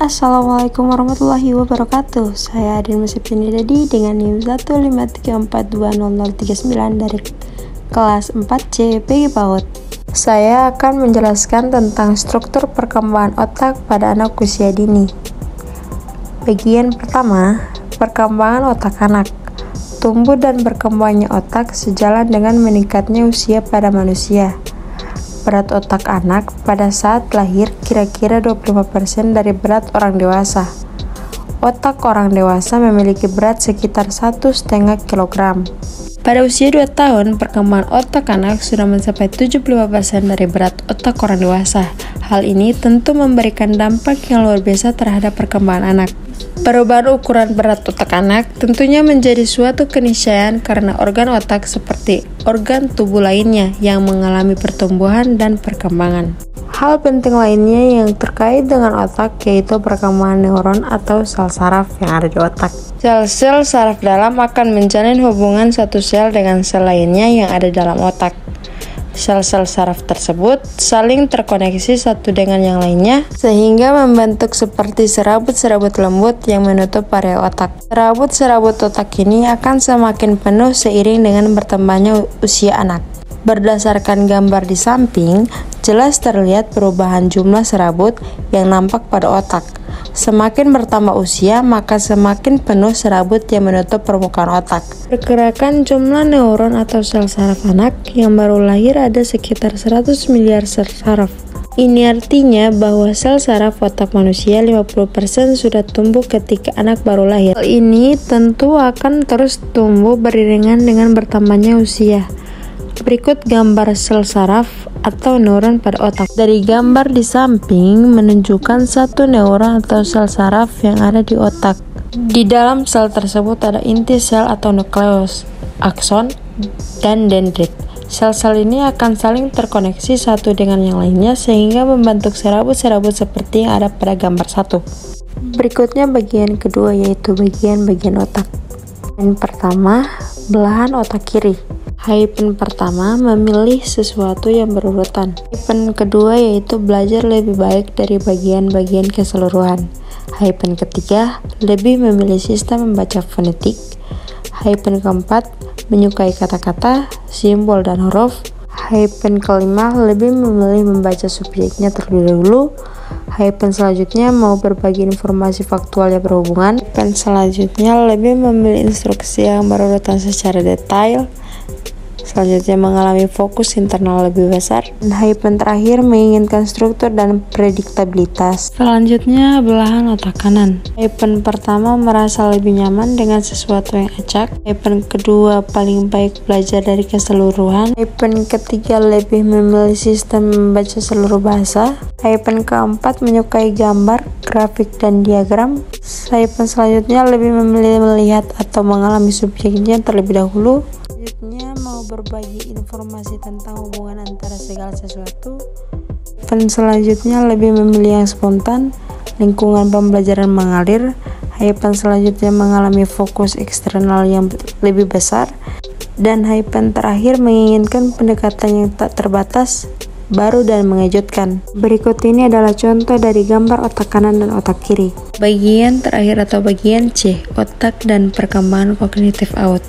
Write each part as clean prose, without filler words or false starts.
Assalamualaikum warahmatullahi wabarakatuh. Saya Adin Musipini Dadi dengan NIM 153420039 dari kelas 4C PG PAUD. Saya akan menjelaskan tentang struktur perkembangan otak pada anak usia dini. Bagian pertama, perkembangan otak anak. Tumbuh dan berkembangnya otak sejalan dengan meningkatnya usia pada manusia. Berat otak anak pada saat lahir kira-kira 25% dari berat orang dewasa. Otak orang dewasa memiliki berat sekitar 1,5 kg. Pada usia 2 tahun, perkembangan otak anak sudah mencapai 75% dari berat otak orang dewasa. Hal ini tentu memberikan dampak yang luar biasa terhadap perkembangan anak. Perubahan ukuran berat otak anak tentunya menjadi suatu keniscayaan karena organ otak seperti organ tubuh lainnya yang mengalami pertumbuhan dan perkembangan. Hal penting lainnya yang terkait dengan otak yaitu perkembangan neuron atau sel saraf yang ada di otak. Sel-sel saraf dalam akan menjalin hubungan satu sel dengan sel lainnya yang ada dalam otak. Sel-sel saraf tersebut saling terkoneksi satu dengan yang lainnya sehingga membentuk seperti serabut-serabut lembut yang menutup area otak. Serabut-serabut otak ini akan semakin penuh seiring dengan bertambahnya usia anak. Berdasarkan gambar di samping, jelas terlihat perubahan jumlah serabut yang nampak pada otak. Semakin bertambah usia, maka semakin penuh serabut yang menutup permukaan otak. Pergerakan jumlah neuron atau sel saraf anak yang baru lahir ada sekitar 100 miliar sel saraf. Ini artinya bahwa sel saraf otak manusia 50% sudah tumbuh ketika anak baru lahir. Hal ini tentu akan terus tumbuh beriringan dengan bertambahnya usia. Berikut gambar sel saraf atau neuron pada otak. Dari gambar di samping menunjukkan satu neuron atau sel saraf yang ada di otak. Di dalam sel tersebut ada inti sel atau nukleus, akson, dan dendrit. Sel-sel ini akan saling terkoneksi satu dengan yang lainnya sehingga membentuk serabut-serabut seperti yang ada pada gambar 1. Berikutnya bagian kedua yaitu bagian otak. Yang pertama, belahan otak kiri. Hypen pertama memilih sesuatu yang berurutan. Hypen kedua yaitu belajar lebih baik dari bagian-bagian keseluruhan. Hypen ketiga lebih memilih sistem membaca fonetik. Hypen keempat menyukai kata-kata, simbol, dan huruf. Hypen kelima lebih memilih membaca subjeknya terlebih dahulu. Hypen selanjutnya mau berbagi informasi faktual yang berhubungan. Hypen selanjutnya lebih memilih instruksi yang berurutan secara detail. Selanjutnya mengalami fokus internal lebih besar. Dan hypen terakhir menginginkan struktur dan prediktabilitas. Selanjutnya belahan otak kanan. Hypen pertama merasa lebih nyaman dengan sesuatu yang acak. Hypen kedua paling baik belajar dari keseluruhan. Hypen ketiga lebih memilih sistem membaca seluruh bahasa. Hypen keempat menyukai gambar, grafik, dan diagram. Hypen selanjutnya lebih memilih melihat atau mengalami subjeknya terlebih dahulu. Selanjutnya mau berbagi informasi tentang hubungan antara segala sesuatu. Hypen selanjutnya lebih memilih yang spontan, lingkungan pembelajaran mengalir. Hypen selanjutnya mengalami fokus eksternal yang lebih besar. Dan hypen terakhir menginginkan pendekatan yang tak terbatas, baru, dan mengejutkan. Berikut ini adalah contoh dari gambar otak kanan dan otak kiri. Bagian terakhir atau bagian C, otak dan perkembangan kognitif AUD.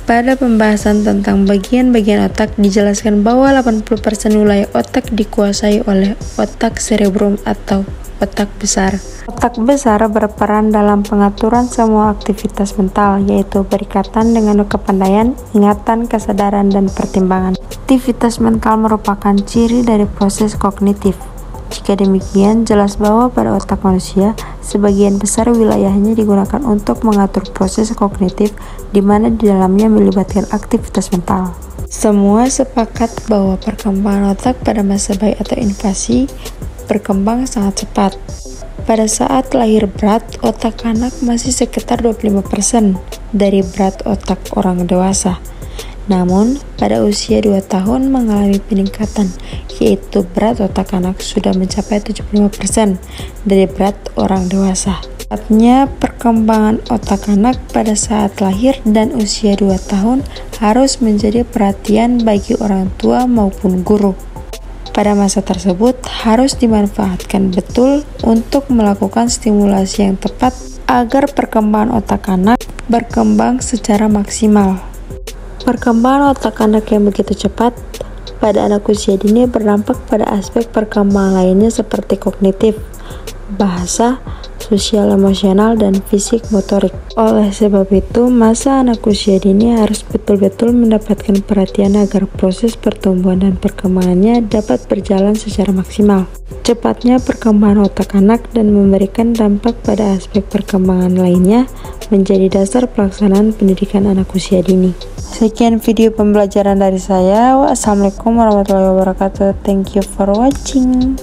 Pada pembahasan tentang bagian-bagian otak dijelaskan bahwa 80% wilayah otak dikuasai oleh otak cerebrum atau otak besar. Otak besar berperan dalam pengaturan semua aktivitas mental, yaitu berkaitan dengan kepandaian, ingatan, kesadaran, dan pertimbangan. Aktivitas mental merupakan ciri dari proses kognitif. Jika demikian, jelas bahwa pada otak manusia, sebagian besar wilayahnya digunakan untuk mengatur proses kognitif di mana di dalamnya melibatkan aktivitas mental. Semua sepakat bahwa perkembangan otak pada masa bayi atau invasi berkembang sangat cepat. Pada saat lahir berat, otak anak masih sekitar 25% dari berat otak orang dewasa. Namun, pada usia 2 tahun mengalami peningkatan, yaitu berat otak anak sudah mencapai 75% dari berat orang dewasa. Artinya, perkembangan otak anak pada saat lahir dan usia 2 tahun harus menjadi perhatian bagi orang tua maupun guru. pada masa tersebut harus dimanfaatkan betul untuk melakukan stimulasi yang tepat agar perkembangan otak anak berkembang secara maksimal. Perkembangan otak anak yang begitu cepat pada anak usia dini berdampak pada aspek perkembangan lainnya seperti kognitif, bahasa, sosial, emosional, dan fisik motorik. Oleh sebab itu, masa anak usia dini harus betul-betul mendapatkan perhatian agar proses pertumbuhan dan perkembangannya dapat berjalan secara maksimal. Cepatnya perkembangan otak anak dan memberikan dampak pada aspek perkembangan lainnya menjadi dasar pelaksanaan pendidikan anak usia dini. Sekian video pembelajaran dari saya. Wassalamualaikum warahmatullahi wabarakatuh. Thank you for watching.